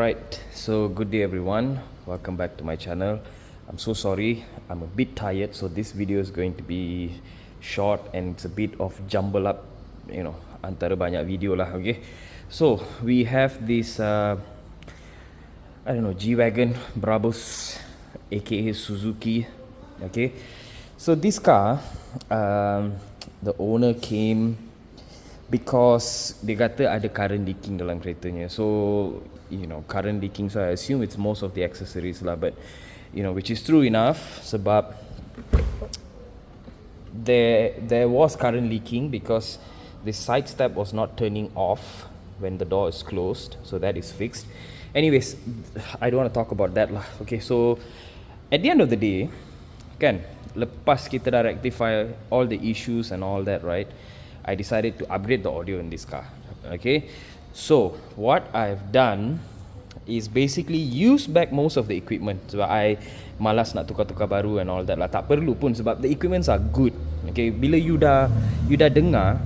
Alright, so good day everyone, welcome back to my channel. I'm so sorry, I'm a bit tired, so this video is going to be short and it's a bit of jumble up, antara banyak video lah, okay. So we have this G-Wagon Brabus aka Suzuki, okay. So this car, the owner came because dia kata ada current leaking dalam keretanya. So current leaking, so I assume it's most of the accessories lah, but which is true enough sebab there was current leaking because the side step was not turning off when the door is closed, so that is fixed. Anyways, I don't want to talk about that lah. Okay, so at the end of the day kan, lepas kita dah rectify all the issues and all that, right, I decided to upgrade the audio in this car. Okay, so what I've done is basically use back most of the equipment. Sebab I malas nak tukar-tukar baru and all that lah. Tak perlu pun sebab the equipments are good. Okay, bila you dah dengar,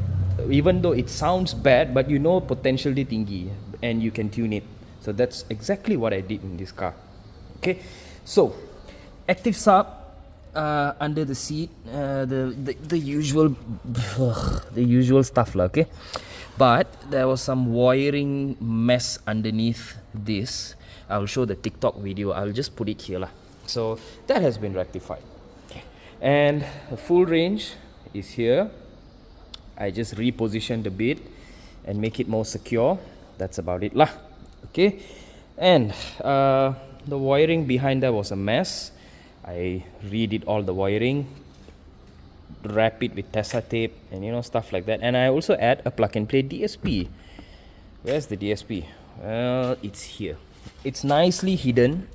even though it sounds bad, but potential dia tinggi and you can tune it. So that's exactly what I did in this car. Okay, so active sub under the seat, the usual stuff lah, okay. But there was some wiring mess underneath this. I'll show the TikTok video. I'll just put it here lah. So that has been rectified, and the full range is here. I just repositioned a bit and make it more secure. That's about it lah. Okay, and the wiring behind there was a mess. I redid all the wiring, wrap it with Tessa tape and stuff like that. And I also add a plug and play DSP. Where's the DSP? Well, it's here. It's nicely hidden.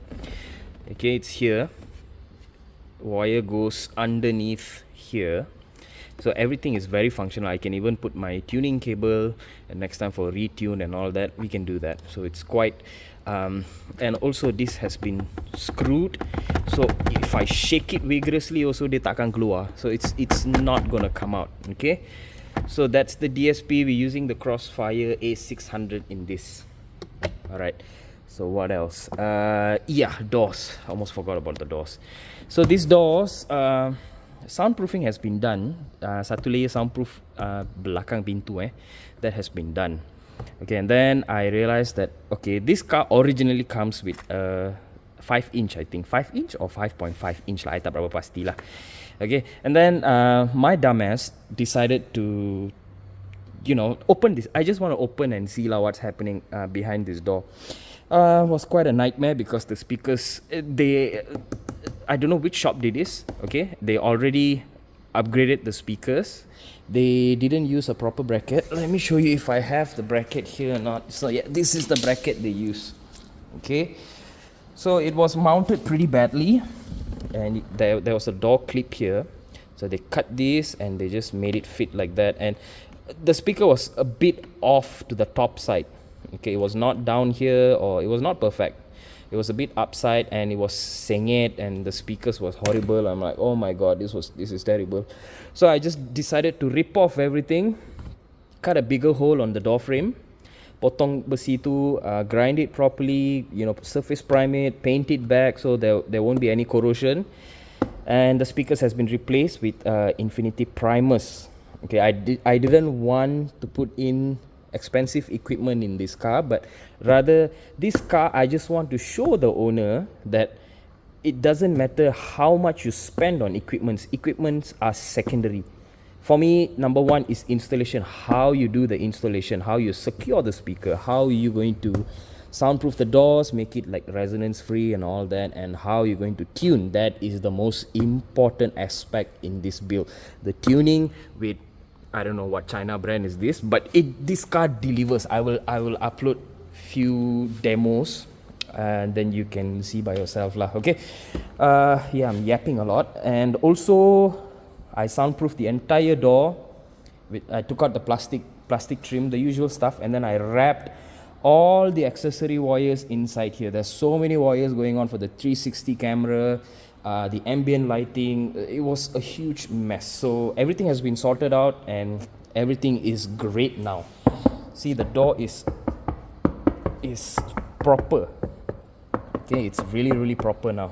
Okay, it's here. Wire goes underneath here. So everything is very functional. I can even put my tuning cable, and next time for retune and all that, we can do that. So it's quite and also this has been screwed, so if I shake it vigorously also dia takkan keluar, so it's not gonna come out. Okay, so that's the DSP. We're using the Crossfire A600 in this. Alright, so what else? Doors. I almost forgot about the doors. So these doors, soundproofing has been done. Satu layer soundproof belakang pintu that has been done. Okay, and then I realized that this car originally comes with a 5-inch, I think 5-inch or 5.5 inch lah, I tak berapa pasti lah. Okay, and then my dumbass decided to open this. I just want to open and see lah what's happening behind this door. Was quite a nightmare because the speakers, I don't know which shop did this. Okay, they already upgraded the speakers. They didn't use a proper bracket. Let me show you if I have the bracket here or not. So yeah, this is the bracket they use. Okay, so it was mounted pretty badly, and there was a door clip here. So they cut this and they just made it fit like that. And the speaker was a bit off to the top side. Okay, it was not down here, or it was not perfect. It was a bit upside and it was sengit and the speakers was horrible. I'm like, oh my god, this is terrible. So I just decided to rip off everything, cut a bigger hole on the door frame, potong besi tu, grind it properly, surface prime it, paint it back so there won't be any corrosion. And the speakers has been replaced with Infinity Primus. Okay, I didn't want to put in expensive equipment in this car, but rather this car, I just want to show the owner that it doesn't matter how much you spend on equipments are secondary. For me, number one is installation, how you do the installation, how you secure the speaker, how you going to soundproof the doors, make it like resonance free and all that, and how you're going to tune. That is the most important aspect in this build. The tuning with, I don't know what China brand is this, but this car delivers. I will upload few demos and then you can see by yourself lah. Okay, I'm yapping a lot. And also I soundproofed the entire door I took out the plastic trim, the usual stuff, and then I wrapped all the accessory wires inside here. There's so many wires going on for the 360 camera, the ambient lighting. It was a huge mess. So everything has been sorted out and everything is great now. See, the door is proper. Okay, it's really proper now.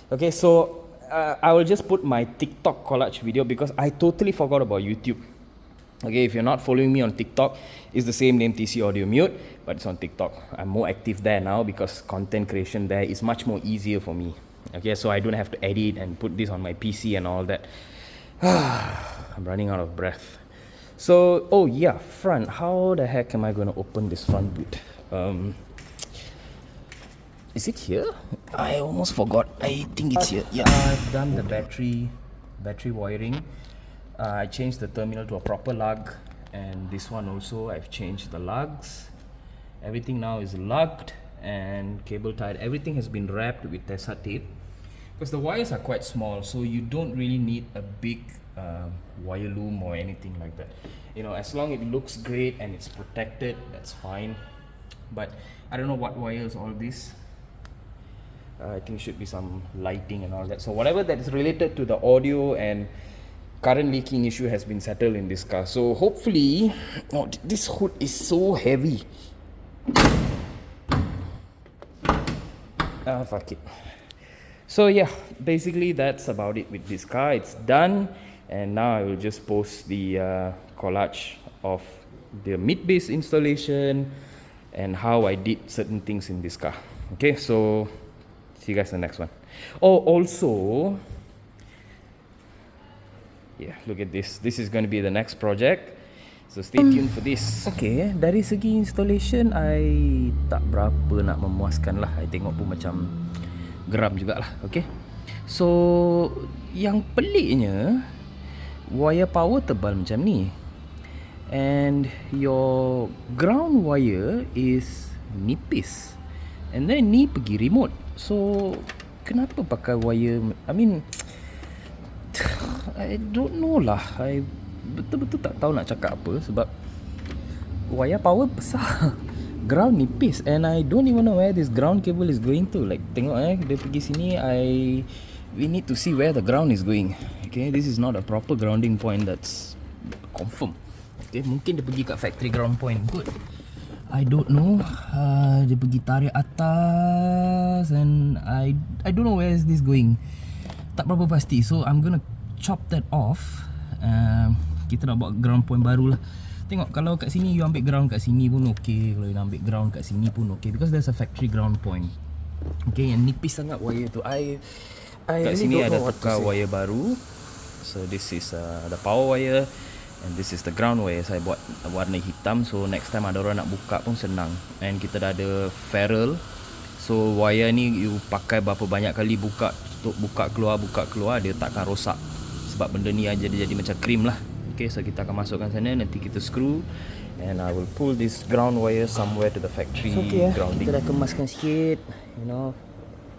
Okay, so I will just put my TikTok collage video because I totally forgot about YouTube. Okay, if you're not following me on TikTok, it's the same name, TC Audio Mute, but it's on TikTok. I'm more active there now because content creation there is much more easier for me. Okay, so I don't have to edit and put this on my PC and all that. I'm running out of breath. So, oh yeah, front. How the heck am I going to open this front boot? Is it here? I almost forgot. I think it's here. Yeah, I've done the battery wiring. I changed the terminal to a proper lug, and this one also I've changed the lugs. Everything now is lugged and cable tied. Everything has been wrapped with Tessa tape because the wires are quite small, so you don't really need a big wire loom or anything like that. You know, as long as it looks great and it's protected, that's fine. But I don't know what wires all this. I think it should be some lighting and all that. So whatever that is related to the audio and current leaking issue has been settled in this car. So hopefully, oh, this hood is so heavy. Fuck it. So yeah, basically that's about it with this car. It's done, and now I will just post the collage of the Midbass installation and how I did certain things in this car. Okay, so see you guys in the next one. Oh, also, yeah, look at this. This is going to be the next project. So stay tuned for this. Okay, dari segi installation, I tak berapa nak memuaskan lah. I tengok pun macam geram jugalah. Okay, so yang peliknya, wire power tebal macam ni, and your ground wire is nipis, and then ni pergi remote. So kenapa pakai wire? I mean, I don't know lah. I betul-betul tak tahu nak cakap apa sebab wire power besar, ground nipis, and I don't even know where this ground cable is going to. Like tengok dia pergi sini. We need to see where the ground is going. Okay, this is not a proper grounding point that's confirm. Okay, mungkin dia pergi kat factory ground point. Good, I don't know. Dia pergi tarik atas, and I don't know where is this going. Tak berapa pasti. So I'm gonna chop that off. Kita nak buat ground point baru lah. Tengok, kalau kat sini you ambil ground kat sini pun okay. Kalau you nak ambil ground kat sini pun okay, because there's a factory ground point. Okay, yang nipis sangat wire tu. I kat sini ada tukar wire baru. So this is the power wire, and this is the ground wire. Saya buat warna hitam, so next time ada orang nak buka pun senang. And kita dah ada ferrule, so wire ni you pakai berapa banyak kali buka, untuk buka keluar dia takkan rosak, sebab benda ni jadi macam krim lah. Okay, so kita akan masukkan sana, nanti kita screw, and I will pull this ground wire somewhere to the factory. So, okay, grounding. Kita dah kemaskan sikit, you know,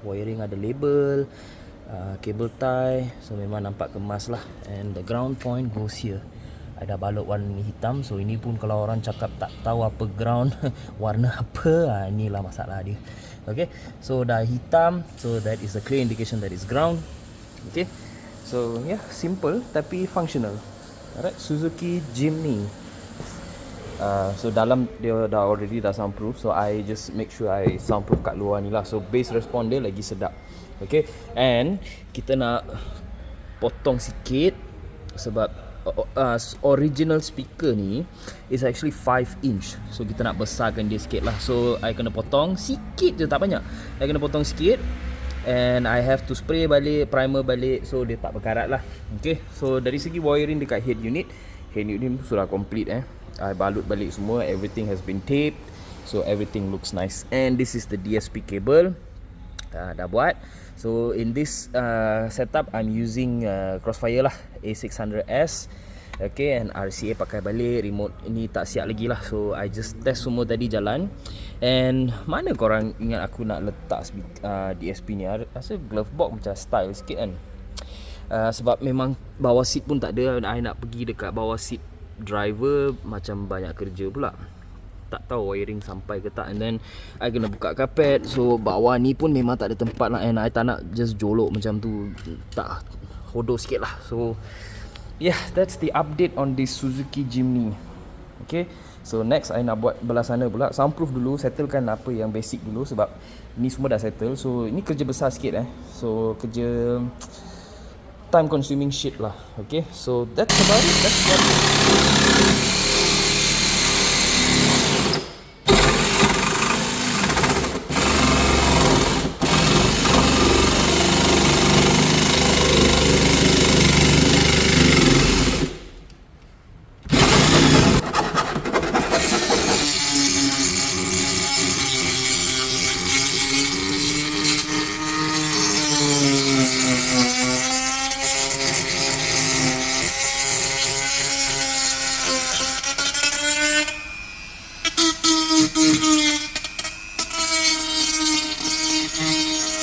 wiring ada label, cable tie, so memang nampak kemas lah. And the ground point goes here. I dah balut warna hitam, so ini pun kalau orang cakap tak tahu apa ground warna apa, inilah masalah dia. Okay, so dah hitam, so that is a clear indication that is ground. Okay, so yeah, simple tapi functional. Alright, Suzuki Jimny. So dalam dia dah soundproof, so I just make sure I soundproof kat luar ni lah. So bass response dia lagi sedap. Okay, and kita nak potong sikit sebab original speaker ni is actually 5 inch. So kita nak besarkan dia sikit lah. So I kena potong sikit je, tak banyak. I kena potong sikit, and I have to spray balik, primer balik, so dia tak berkarat lah. Okay, so dari segi wiring dekat head unit sudah complete. I balut balik semua, everything has been taped, so everything looks nice. And this is the DSP cable, dah buat. So in this setup I'm using Crossfire lah, A600S. Okay, and RCA pakai balik, remote ini tak siap lagi lah. So I just test semua tadi jalan. And mana korang ingat aku nak letak DSP ni? Rasa glove box macam style sikit kan. Sebab memang bawah seat pun tak ada. I nak pergi dekat bawah seat driver, macam banyak kerja pula. Tak tahu wiring sampai ke tak. And then I kena buka kapet, so bawah ni pun memang tak ada tempat lah. And I tak nak just jolok macam tu, tak, hodoh sikit lah. So yeah, that's the update on this Suzuki Jimny. Okay, so next I nak buat belah sana pula. Soundproof dulu, settlekan apa yang basic dulu sebab ni semua dah settle. So ini kerja besar sikit So kerja time consuming shit lah. Okay, so that's about it. That's what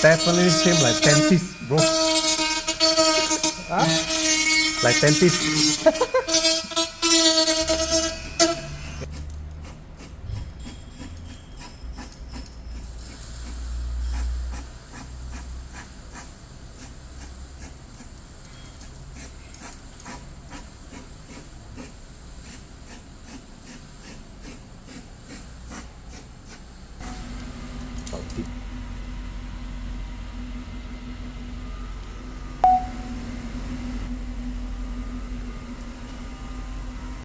definitely seem like dentist, bro. Huh? Like dentist.